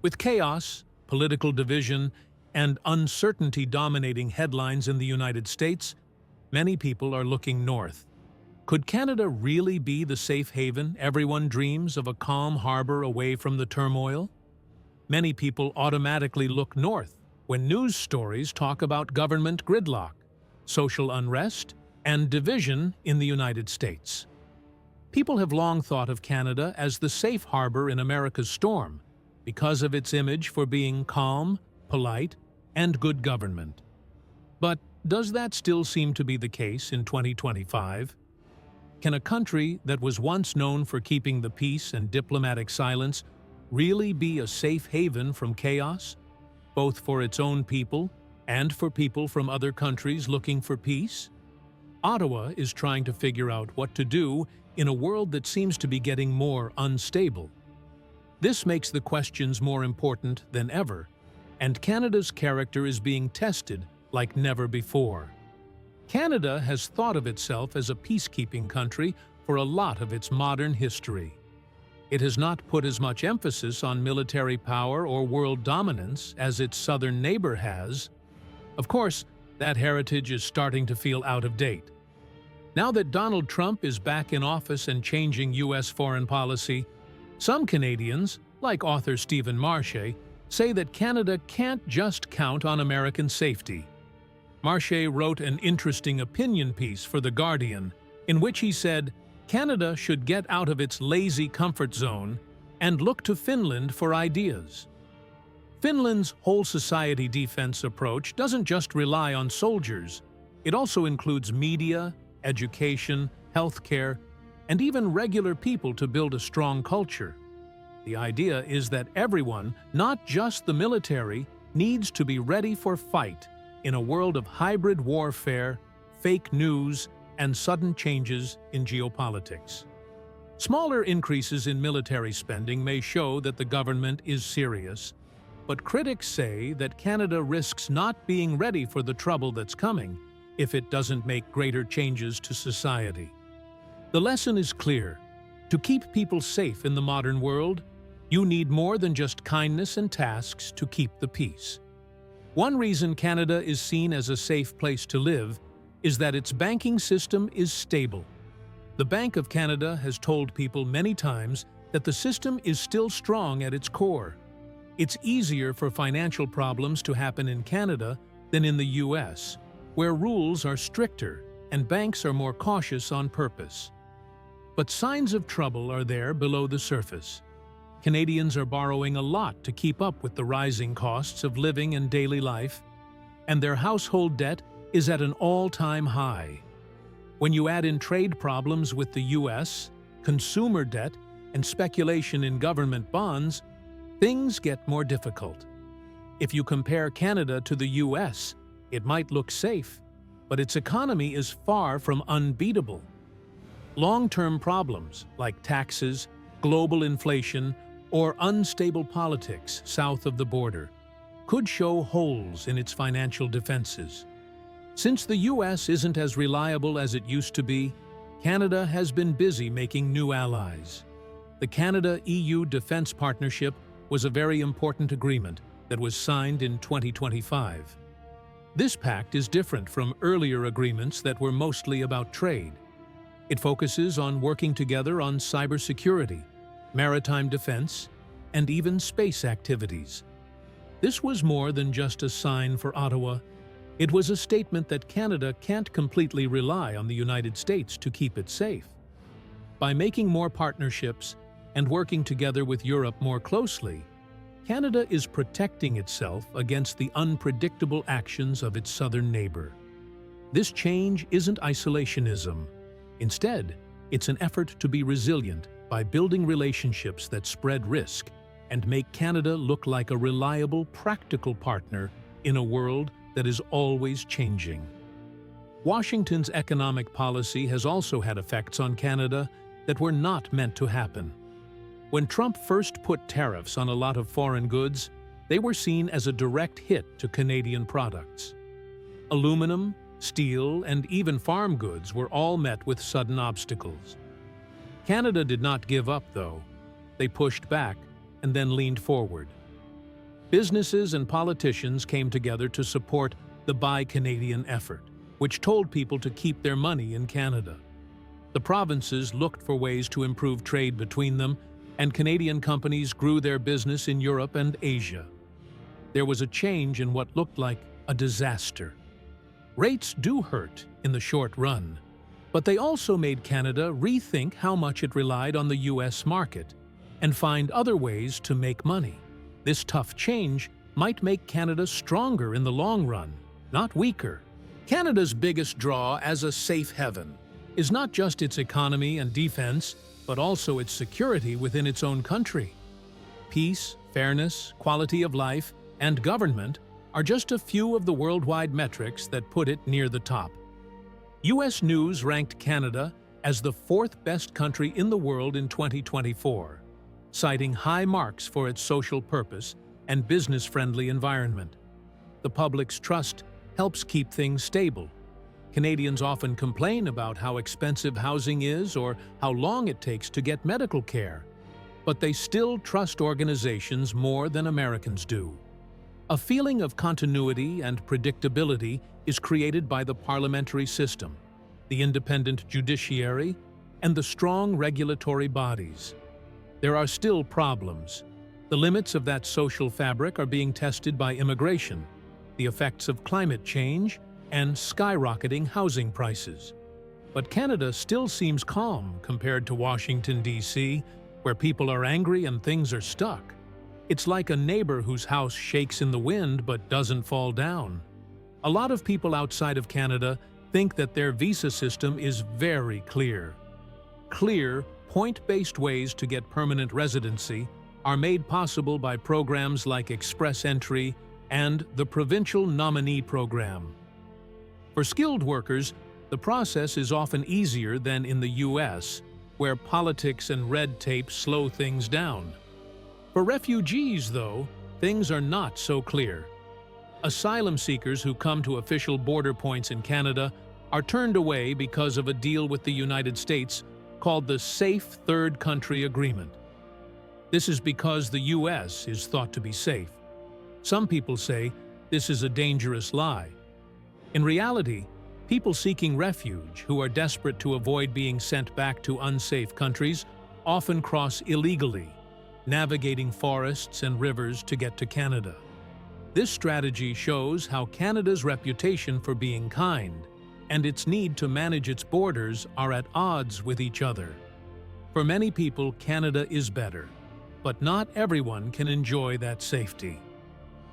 With chaos, political division, and uncertainty dominating headlines in the United States, many people are looking north. Could Canada really be the safe haven everyone dreams of, a calm harbor away from the turmoil? Many people automatically look north when news stories talk about government gridlock, social unrest, and division in the United States. People have long thought of Canada as the safe harbor in America's storm because of its image for being calm, polite, and good government. But does that still seem to be the case in 2025? Can a country that was once known for keeping the peace and diplomatic silence really be a safe haven from chaos, both for its own people and for people from other countries looking for peace? Ottawa is trying to figure out what to do in a world that seems to be getting more unstable. This makes the questions more important than ever, and Canada's character is being tested like never before. Canada has thought of itself as a peacekeeping country for a lot of its modern history. It has not put as much emphasis on military power or world dominance as its southern neighbor has. Of course, that heritage is starting to feel out of date. Now that Donald Trump is back in office and changing U.S. foreign policy, some Canadians, like author Stephen Marche, say that Canada can't just count on American safety. Marche wrote an interesting opinion piece for The Guardian, in which he said Canada should get out of its lazy comfort zone and look to Finland for ideas. Finland's whole society defense approach doesn't just rely on soldiers. It also includes media, education, healthcare, and even regular people to build a strong culture. The idea is that everyone, not just the military, needs to be ready for fight in a world of hybrid warfare, fake news, and sudden changes in geopolitics. Smaller increases in military spending may show that the government is serious, but critics say that Canada risks not being ready for the trouble that's coming if it doesn't make greater changes to society. The lesson is clear. To keep people safe in the modern world, you need more than just kindness and tasks to keep the peace. One reason Canada is seen as a safe place to live is that its banking system is stable. The Bank of Canada has told people many times that the system is still strong at its core. It's easier for financial problems to happen in Canada than in the US, where rules are stricter and banks are more cautious on purpose. But signs of trouble are there below the surface. Canadians are borrowing a lot to keep up with the rising costs of living and daily life, and their household debt is at an all-time high. When you add in trade problems with the US, consumer debt, and speculation in government bonds, things get more difficult. If you compare Canada to the US, it might look safe, but its economy is far from unbeatable. Long-term problems like taxes, global inflation, or unstable politics south of the border could show holes in its financial defenses. Since the US isn't as reliable as it used to be, Canada has been busy making new allies. The Canada-EU Defense Partnership was a very important agreement that was signed in 2025. This pact is different from earlier agreements that were mostly about trade. It focuses on working together on cybersecurity, maritime defense, and even space activities. This was more than just a sign for Ottawa. It was a statement that Canada can't completely rely on the United States to keep it safe. By making more partnerships and working together with Europe more closely, Canada is protecting itself against the unpredictable actions of its southern neighbor. This change isn't isolationism. Instead, it's an effort to be resilient by building relationships that spread risk and make Canada look like a reliable, practical partner in a world that is always changing. Washington's economic policy has also had effects on Canada that were not meant to happen. When Trump first put tariffs on a lot of foreign goods, they were seen as a direct hit to Canadian products. Aluminum, steel, and even farm goods were all met with sudden obstacles. Canada did not give up, though. They pushed back and then leaned forward. Businesses and politicians came together to support the Buy Canadian effort, which told people to keep their money in Canada. The provinces looked for ways to improve trade between them, and Canadian companies grew their business in Europe and Asia. There was a change in what looked like a disaster. Rates do hurt in the short run, but they also made Canada rethink how much it relied on the US market and find other ways to make money. This tough change might make Canada stronger in the long run, not weaker. Canada's biggest draw as a safe haven is not just its economy and defense, but also its security within its own country. Peace, fairness, quality of life, and government are just a few of the worldwide metrics that put it near the top. US News ranked Canada as the fourth best country in the world in 2024, citing high marks for its social purpose and business-friendly environment. The public's trust helps keep things stable. Canadians often complain about how expensive housing is or how long it takes to get medical care, but they still trust organizations more than Americans do. A feeling of continuity and predictability is created by the parliamentary system, the independent judiciary, and the strong regulatory bodies. There are still problems. The limits of that social fabric are being tested by immigration, the effects of climate change, and skyrocketing housing prices. But Canada still seems calm compared to Washington, D.C., where people are angry and things are stuck. It's like a neighbor whose house shakes in the wind but doesn't fall down. A lot of people outside of Canada think that their visa system is very clear. Clear, point-based ways to get permanent residency are made possible by programs like Express Entry and the Provincial Nominee Program. For skilled workers, the process is often easier than in the US, where politics and red tape slow things down. For refugees, though, things are not so clear. Asylum seekers who come to official border points in Canada are turned away because of a deal with the United States called the Safe Third Country Agreement. This is because the US is thought to be safe. Some people say this is a dangerous lie. In reality, people seeking refuge who are desperate to avoid being sent back to unsafe countries often cross illegally, navigating forests and rivers to get to Canada. This strategy shows how Canada's reputation for being kind and its need to manage its borders are at odds with each other. For many people, Canada is better, but not everyone can enjoy that safety.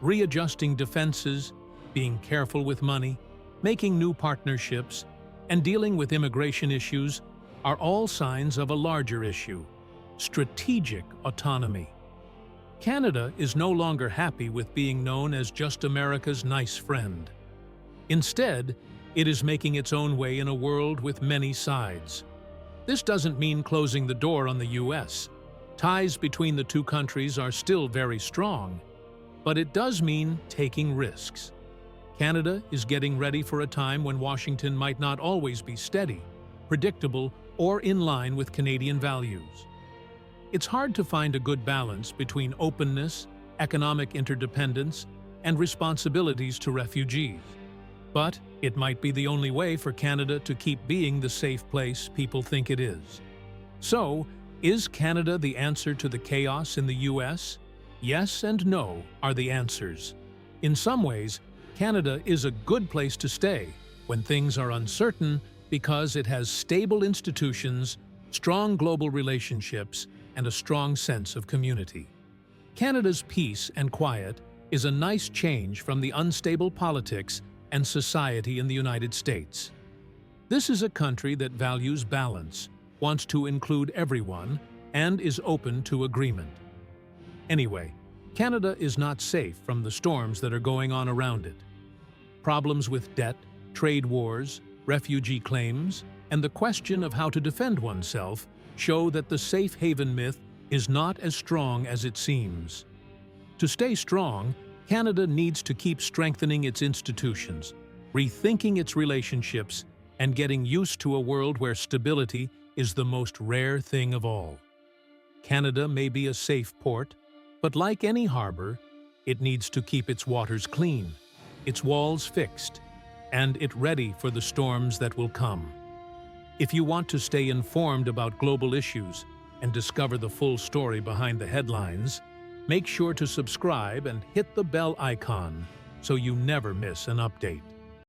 Readjusting defenses, being careful with money, making new partnerships, and dealing with immigration issues are all signs of a larger issue: strategic autonomy. Canada is no longer happy with being known as just America's nice friend. Instead, it is making its own way in a world with many sides. This doesn't mean closing the door on the US. Ties between the two countries are still very strong, but it does mean taking risks. Canada is getting ready for a time when Washington might not always be steady, predictable, or in line with Canadian values. It's hard to find a good balance between openness, economic interdependence, and responsibilities to refugees. But it might be the only way for Canada to keep being the safe place people think it is. So, is Canada the answer to the chaos in the US? Yes and no are the answers. In some ways, Canada is a good place to stay when things are uncertain because it has stable institutions, strong global relationships, and a strong sense of community. Canada's peace and quiet is a nice change from the unstable politics and society in the United States. This is a country that values balance, wants to include everyone, and is open to agreement. Anyway, Canada is not safe from the storms that are going on around it. Problems with debt, trade wars, refugee claims, and the question of how to defend oneself show that the safe haven myth is not as strong as it seems. To stay strong, Canada needs to keep strengthening its institutions, rethinking its relationships, and getting used to a world where stability is the most rare thing of all. Canada may be a safe port, but like any harbor, It needs to keep its waters clean, its walls fixed, and it ready for the storms that will come. If you want to stay informed about global issues and discover the full story behind the headlines, make sure to subscribe and hit the bell icon so you never miss an update.